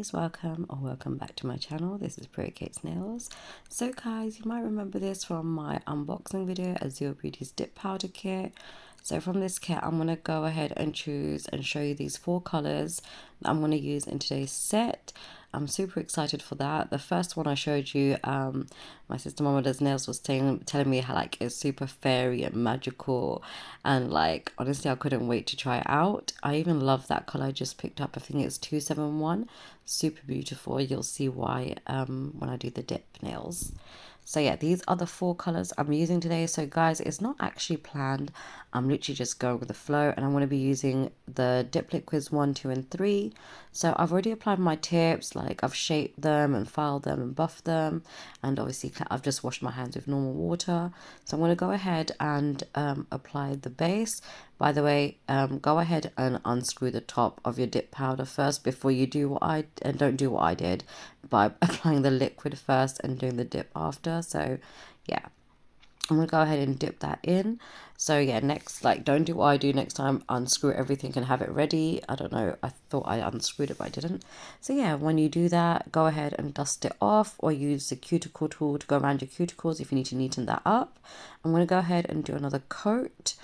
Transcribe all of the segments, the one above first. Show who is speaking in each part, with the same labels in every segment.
Speaker 1: lovelies, welcome or welcome back to my channel. This is PRIYAKSNAILS. So guys, you might remember this from my unboxing video, Azure Beauty's dip powder kit. So from this kit, I'm going to go ahead and choose and show you these 4 colors that I'm going to use in today's set. I'm super excited for that. The first one I showed you, my sister Mama Does Nails was telling me how like it's super fairy and magical, and like honestly I couldn't wait to try it out. I even love that color I just picked up. I think it's 271. Super beautiful. You'll see why when I do the dip nails. So yeah, these are the 4 colors I'm using today. So guys, it's not actually planned. I'm literally just going with the flow, and I'm going to be using the dip liquids 1, 2, and 3. So I've already applied my tips, like I've shaped them and filed them and buffed them, and obviously I've just washed my hands with normal water. So I'm going to go ahead and apply the base. By the way, go ahead and unscrew the top of your dip powder first before you do don't do what I did by applying the liquid first and doing the dip after. So yeah, I'm gonna go ahead and dip that in. So yeah, next, like, don't do what I do next time. Unscrew everything and have it ready. I don't know, I thought I unscrewed it but I didn't. So yeah, when you do that, go ahead and dust it off, or use the cuticle tool to go around your cuticles if you need to neaten that up. I'm gonna go ahead and do another coat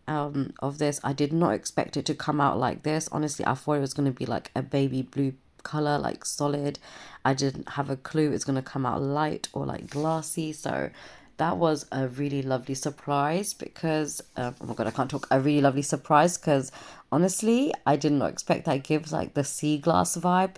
Speaker 1: of this. I did not expect it to come out like this. Honestly, I thought it was going to be like a baby blue color, like solid. I didn't have a clue it's going to come out light or like glassy. So that was a really lovely surprise because oh my god, I can't talk. A really lovely surprise because honestly I did not expect that. It gives like the sea glass vibe.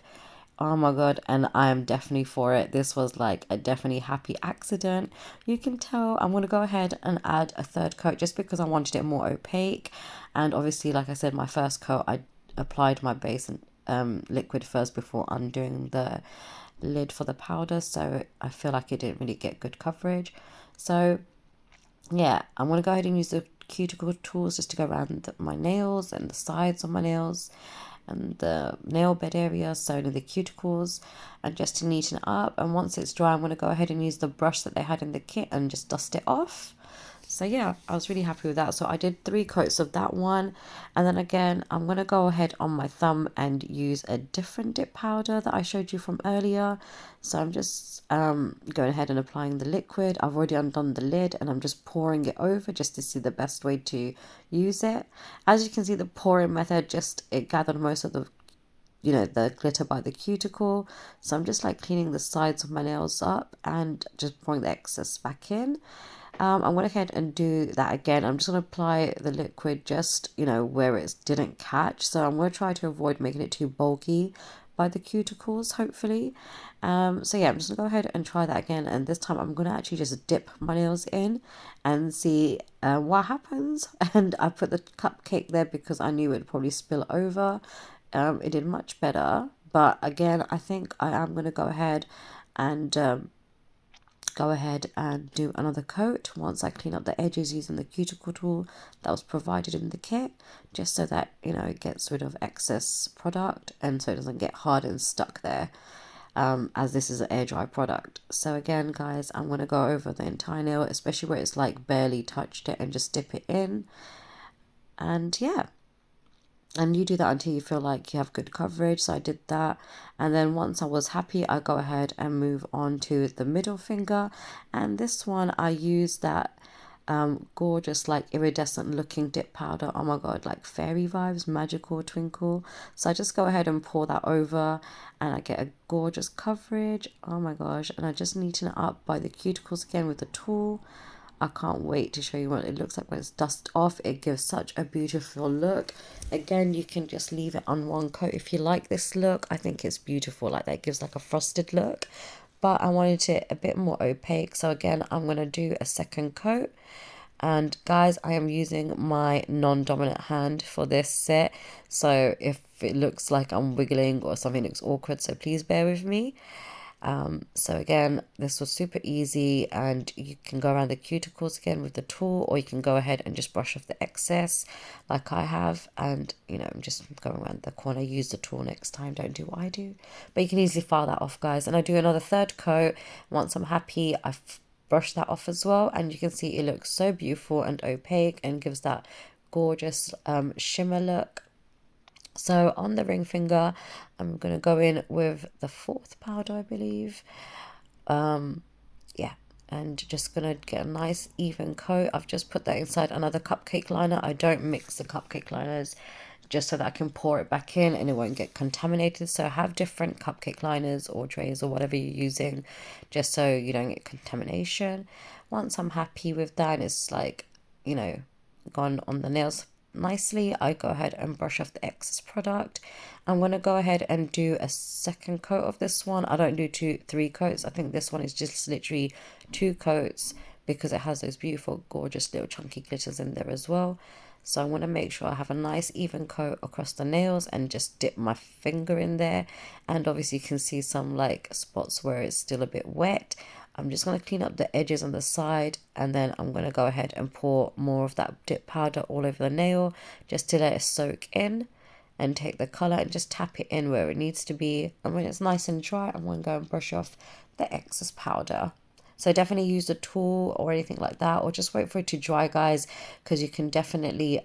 Speaker 1: Oh my god, and I am definitely for it. This was like a definitely happy accident. You can tell I'm going to go ahead and add a 3rd coat just because I wanted it more opaque. And obviously, like I said, my first coat, I applied my base and liquid first before undoing the lid for the powder. So I feel like it didn't really get good coverage. So yeah, I'm going to go ahead and use the cuticle tools just to go around my nails and the sides of my nails and the nail bed area, so only the cuticles, and just to neaten it up. And once it's dry, I'm going to go ahead and use the brush that they had in the kit and just dust it off. So yeah, I was really happy with that. So I did 3 coats of that one, and then again I'm going to go ahead on my thumb and use a different dip powder that I showed you from earlier. So I'm just going ahead and applying the liquid. I've already undone the lid and I'm just pouring it over just to see the best way to use it. As you can see, the pouring method, just it gathered most of the the glitter by the cuticle. So I'm just like cleaning the sides of my nails up and just pouring the excess back in. I'm going to go ahead and do that again. I'm just going to apply the liquid just, where it didn't catch. So I'm going to try to avoid making it too bulky by the cuticles, hopefully. So yeah, I'm just going to go ahead and try that again. And this time I'm going to actually just dip my nails in and see what happens. And I put the cupcake there because I knew it would probably spill over. It did much better. But again, I think I am going to go ahead and do another coat once I clean up the edges using the cuticle tool that was provided in the kit, just so that it gets rid of excess product and so it doesn't get hard and stuck there, as this is an air dry product. So again guys, I'm going to go over the entire nail, especially where it's like barely touched it, and just dip it in. And yeah, and you do that until you feel like you have good coverage. So I did that, and then once I was happy, I go ahead and move on to the middle finger. And this one I use that gorgeous like iridescent looking dip powder. Oh my god, like fairy vibes, magical twinkle. So I just go ahead and pour that over, and I get a gorgeous coverage. Oh my gosh, and I just neaten it up by the cuticles again with the tool. I can't wait to show you what it looks like when it's dusted off. It gives such a beautiful look. Again, you can just leave it on one coat if you like this look. I think it's beautiful like that. It gives like a frosted look, but I wanted it a bit more opaque. So again, I'm going to do a 2nd coat. And guys, I am using my non-dominant hand for this set. So if it looks like I'm wiggling or something looks awkward, so please bear with me. So again, this was super easy, and you can go around the cuticles again with the tool, or you can go ahead and just brush off the excess like I have, and I'm just going around the corner. Use the tool next time, don't do what I do, but you can easily file that off guys. And I do another 3rd coat. Once I'm happy, I brush that off as well, and you can see it looks so beautiful and opaque and gives that gorgeous shimmer look. So on the ring finger, I'm going to go in with the 4th powder, I believe. Yeah, and just going to get a nice even coat. I've just put that inside another cupcake liner. I don't mix the cupcake liners just so that I can pour it back in and it won't get contaminated. So have different cupcake liners or trays or whatever you're using, just so you don't get contamination. Once I'm happy with that, it's like, you know, gone on the nails nicely, I go ahead and brush off the excess product. I'm going to go ahead and do a second coat of this one. I don't do 3 coats. I think this one is just literally 2 coats because it has those beautiful, gorgeous little chunky glitters in there as well. So I want to make sure I have a nice even coat across the nails and just dip my finger in there. And obviously you can see some like spots where it's still a bit wet. I'm just going to clean up the edges on the side, and then I'm going to go ahead and pour more of that dip powder all over the nail just to let it soak in, and take the colour and just tap it in where it needs to be. And when it's nice and dry, I'm going to go and brush off the excess powder. So definitely use a tool or anything like that, or just wait for it to dry, guys, because you can definitely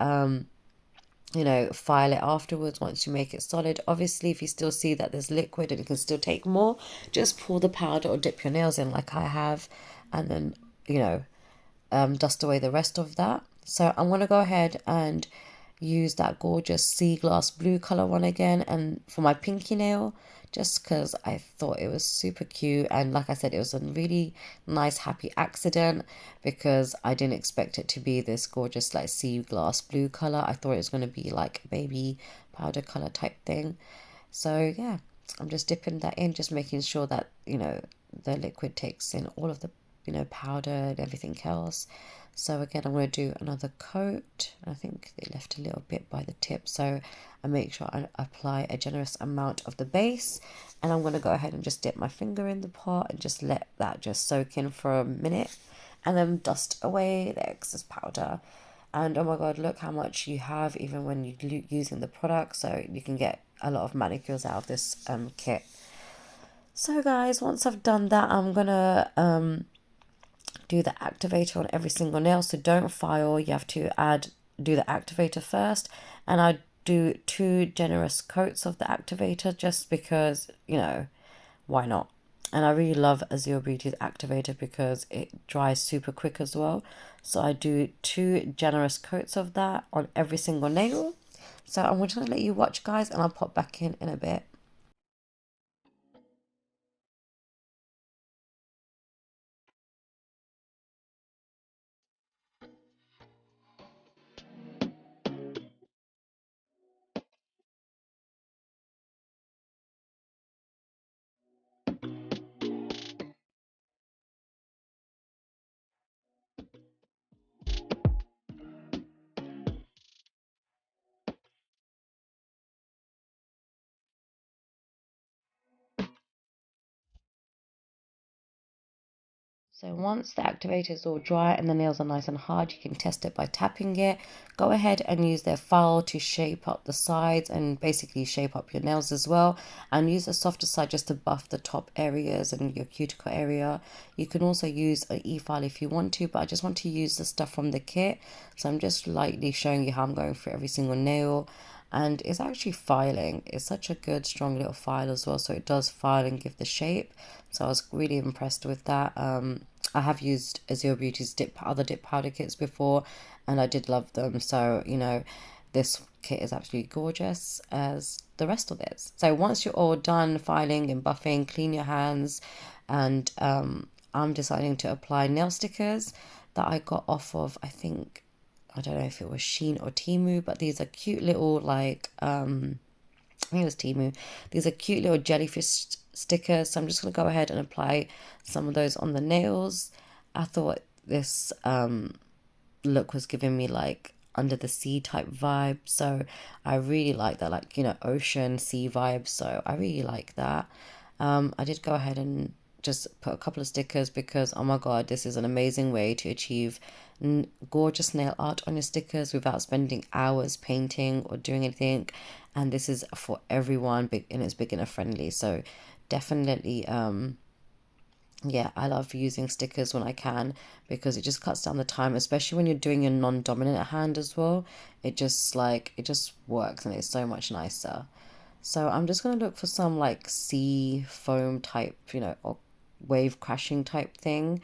Speaker 1: you know, file it afterwards once you make it solid. Obviously, if you still see that there's liquid and it can still take more, just pour the powder or dip your nails in like I have, and then, you know, dust away the rest of that. So I'm going to go ahead and use that gorgeous sea glass blue color one again, and for my pinky nail, just because I thought it was super cute. And like I said, it was a really nice happy accident because I didn't expect it to be this gorgeous like sea glass blue color. I thought it was going to be like baby powder color type thing. So yeah, I'm just dipping that in, just making sure that, you know, the liquid takes in all of the, you know, powder and everything else. So again, I'm going to do another coat. I think they left a little bit by the tip, so I make sure I apply a generous amount of the base, and I'm going to go ahead and just dip my finger in the pot and just let that just soak in for a minute, and then dust away the excess powder. And oh my god, look how much you have even when you're using the product, so you can get a lot of manicures out of this kit. So guys, once I've done that, I'm gonna do the activator on every single nail. So don't file, you have to do the activator first, and I do 2 generous coats of the activator just because, you know, why not? And I really love Azure Beauty's activator because it dries super quick as well. So I do 2 generous coats of that on every single nail. So I'm just going to let you watch, guys, and I'll pop back in a bit. So once the activator is all dry and the nails are nice and hard, you can test it by tapping it. Go ahead and use their file to shape up the sides and basically shape up your nails as well. And use a softer side just to buff the top areas and your cuticle area. You can also use an e-file if you want to, but I just want to use the stuff from the kit. So I'm just lightly showing you how I'm going through every single nail. And it's actually filing. It's such a good strong little file as well, so it does file and give the shape. So I was really impressed with that. I have used Azure Beauty's other dip powder kits before, and I did love them. So, you know, this kit is absolutely gorgeous as the rest of it. So once you're all done filing and buffing, clean your hands, and I'm deciding to apply nail stickers that I got off of, I think, I don't know if it was Shein or Temu, but these are cute little like I think it was Temu. These are cute little jellyfish stickers. So I'm just going to go ahead and apply some of those on the nails. I thought this look was giving me like under the sea type vibe. So I really like that, like, you know, ocean, sea vibe. So I really like that. I did go ahead and just put a couple of stickers because, oh my god, this is an amazing way to achieve gorgeous nail art on your stickers without spending hours painting or doing anything. And this is for everyone, big, and it's beginner friendly. So definitely yeah, I love using stickers when I can because it just cuts down the time, especially when you're doing your non-dominant hand as well. It just it just works and it's so much nicer. So I'm just going to look for some like sea foam type, you know, or wave crashing type thing.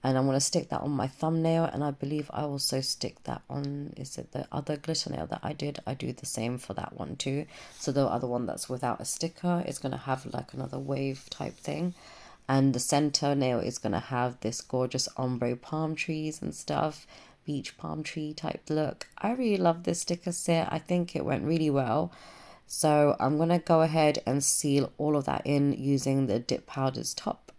Speaker 1: And I'm going to stick that on my thumbnail. And I believe I also stick that on, is it the other glitter nail that I did? I do the same for that one too. So the other one that's without a sticker is going to have like another wave type thing. And the center nail is going to have this gorgeous ombre palm trees and stuff, beach palm tree type look. I really love this sticker set. I think it went really well. So I'm going to go ahead and seal all of that in using the Dip Powder's top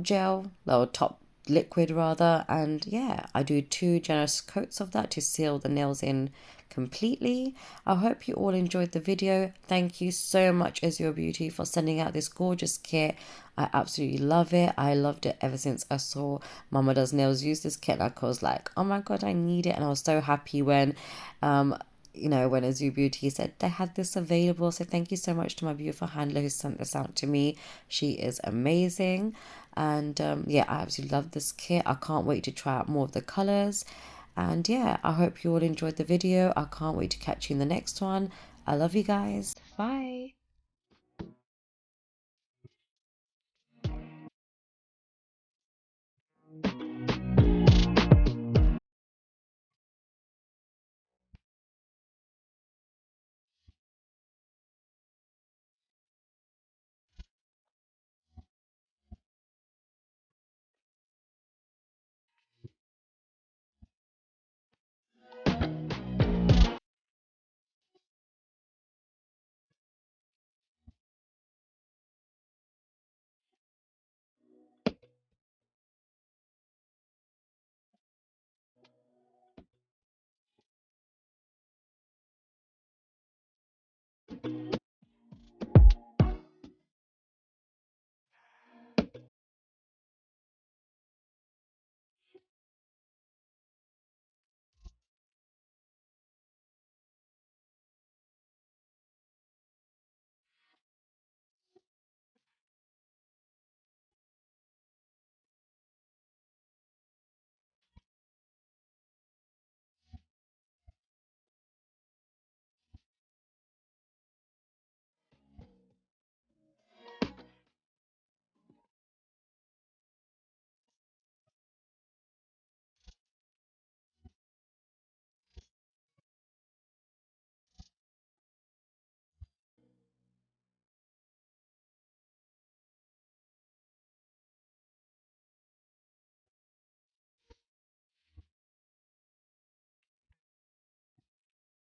Speaker 1: gel, or top liquid rather. And yeah, I do 2 generous coats of that to seal the nails in completely. I hope you all enjoyed the video. Thank you so much Azure Beauty for sending out this gorgeous kit. I absolutely love it. I loved it ever since I saw Mama Does Nails use this kit. I was like, oh my god, I need it. And I was so happy when you know, when Azure Beauty said they had this available. So thank you so much to my beautiful handler who sent this out to me. She is amazing. And yeah, I absolutely love this kit. I can't wait to try out more of the colors. And yeah, I hope you all enjoyed the video. I can't wait to catch you in the next one. I love you guys. Bye.